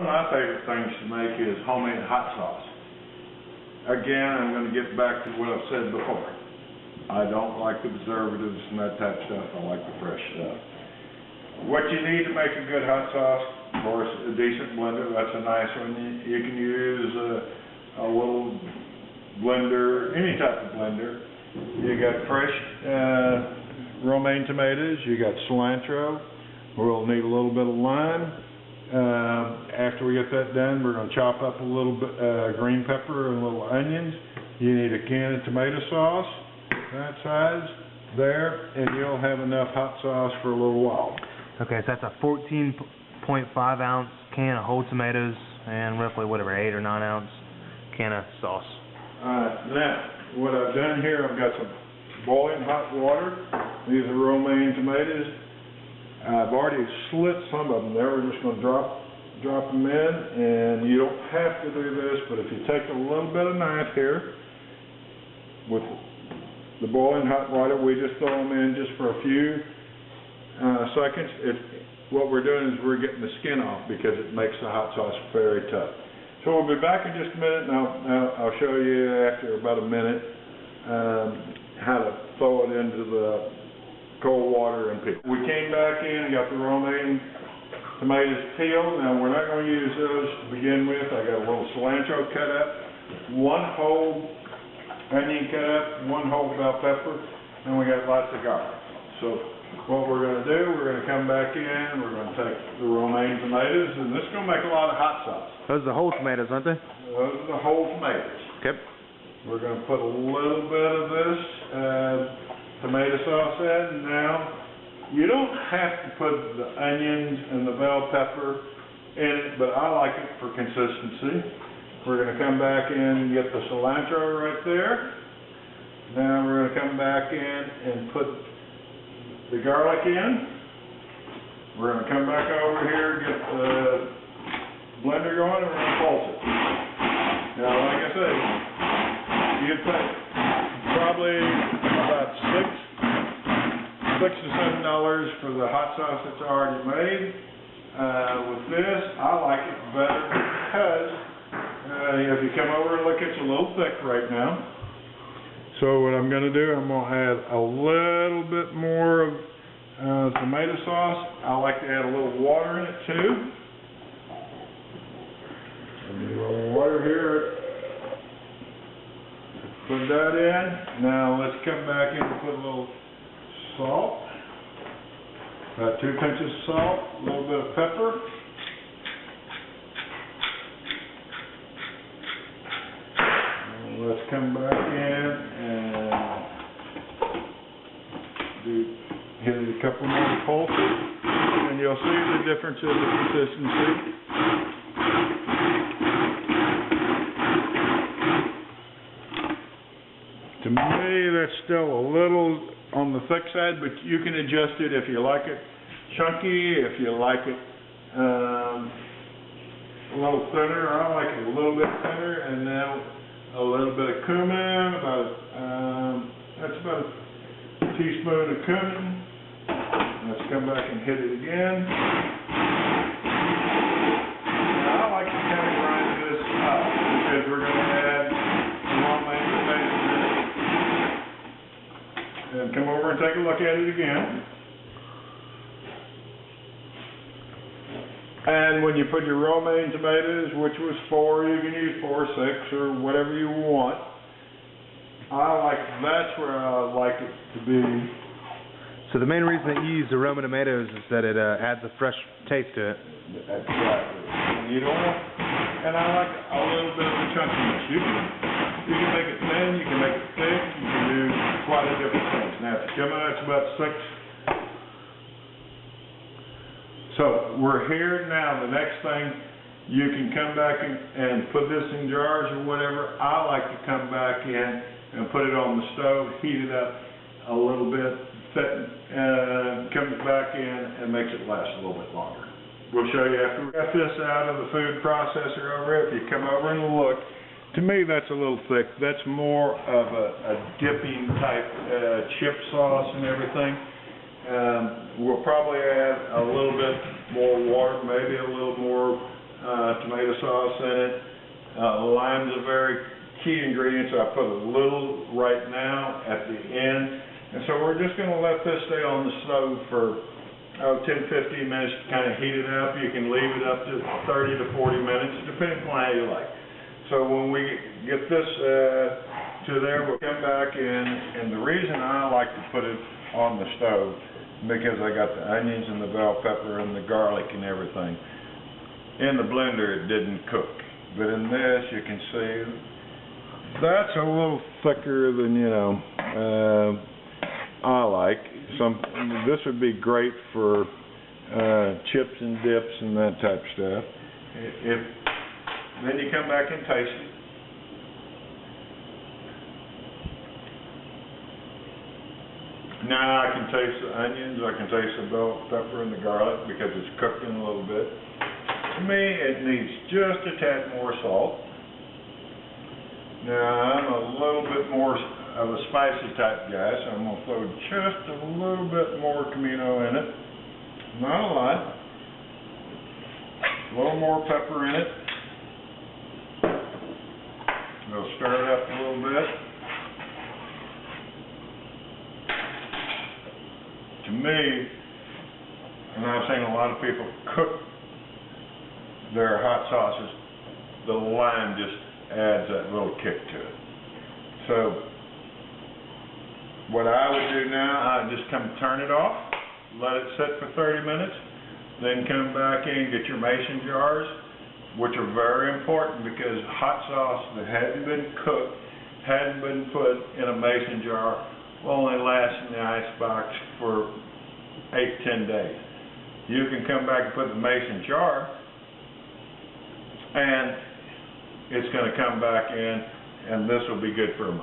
One of my favorite things to make is homemade hot sauce. Again, I'm going to get back to what I've said before. I don't like the preservatives and that type of stuff. I like the fresh stuff. What you need to make a good hot sauce, of course, a decent blender. That's a nice one. You can use a little blender, any type of blender. You got fresh romaine tomatoes. You got cilantro. We'll need a little bit of lime. After we get that done, we're going to chop up a little bit green pepper and little onions. You need a can of tomato sauce, that size, there, and you'll have enough hot sauce for a little while. Okay, so that's a 14.5 ounce can of whole tomatoes and roughly, 8 or 9 ounce can of sauce. Now, what I've done here, I've got some boiling hot water. These are romaine tomatoes. I've already slit some of them there. We're just going to drop them in, and you don't have to do this, but if you take a little bit of knife here with the boiling hot water, we just throw them in just for a few seconds. What we're doing is we're getting the skin off because it makes the hot sauce very tough. So we'll be back in just a minute, and I'll show you after about a minute how to throw it into the cold water and peel. We came back in and got the romaine tomatoes peeled. Now we're not going to use those to begin with. I got a little cilantro cut up, 1 whole onion cut up, 1 whole bell pepper, and we got lots of garlic. So what we're going to do, we're going to come back in, we're going to take the romaine tomatoes, and this is going to make a lot of hot sauce. Those are the whole tomatoes, aren't they? Those are the whole tomatoes. Yep. We're going to put a little bit of this tomato sauce in. Now, you don't have to put the onions and the bell pepper in it, but I like it for consistency. We're going to come back in and get the cilantro right there. Now we're going to come back in and put the garlic in. We're going to come back over here, get the blender going, and we're going to pulse it. Now, like I said, you pay probably about $6 to $7 for the hot sauce that's already made. With this, I like it better because if you come over and look, it's a little thick right now. So what I'm going to do, I'm going to add a little bit more of tomato sauce. I like to add a little water in it too. A little water here. Put that in. Now let's come back in and put a little salt. About 2 pinches of salt, a little bit of pepper. And let's come back in and hit it a couple more pulses, and you'll see the difference in the consistency. To me, that's still a little on the thick side, but you can adjust it if you like it chunky, if you like it a little thinner. I like it a little bit thinner, and now a little bit of cumin, that's about a teaspoon of cumin. Let's come back and hit it again. Now, I like to kind of grind this up because we're going to add romaine tomatoes in it. And come over and take a look at it again. And when you put your romaine tomatoes, which was 4, you can use 4 or 6 or whatever you want. That's where I like it to be. So the main reason that you use the Roma tomatoes is that it adds a fresh taste to it. Exactly. And you don't want, and I like a little bit of the chunkiness. You can make it thin, you can make it thick, you can do quite a different things. Now, if you come out, it's about 6. So we're here now. The next thing, you can come back and put this in jars or whatever. I like to come back in and put it on the stove, heat it up a little bit, comes back in and makes it last a little bit longer. We'll show you after we got this out of the food processor over here. If you come over and look, to me that's a little thick. That's more of a dipping type chip sauce and everything. We'll probably add a little bit more water, maybe a little more sauce in it. Lime's a very key ingredient, so I put a little right now at the end. And so we're just going to let this stay on the stove for 10-15 minutes to kind of heat it up. You can leave it up to 30 to 40 minutes, depending on how you like. So when we get this to there, we'll come back in, and the reason I like to put it on the stove, because I got the onions and the bell pepper and the garlic and everything. In the blender it didn't cook, but in this you can see that's a little thicker than, you know, I like. This would be great for chips and dips and that type of stuff. Then you come back and taste it. Now I can taste the onions, I can taste the bell pepper and the garlic because it's cooked in a little bit. To me, it needs just a tad more salt. Now I'm a little bit more of a spicy type guy, so I'm going to throw just a little bit more Camino in it. Not a lot. A little more pepper in it. We'll stir it up a little bit. To me, and I've seen a lot of people cook their hot sauces, the lime just adds that little kick to it. So what I would do now, I just turn it off, let it sit for 30 minutes, then come back in and get your mason jars, which are very important because hot sauce that hadn't been cooked, hadn't been put in a mason jar, will only last in the icebox for 8-10 days. You can come back and put the mason jar, and it's going to come back in, and this will be good for a month.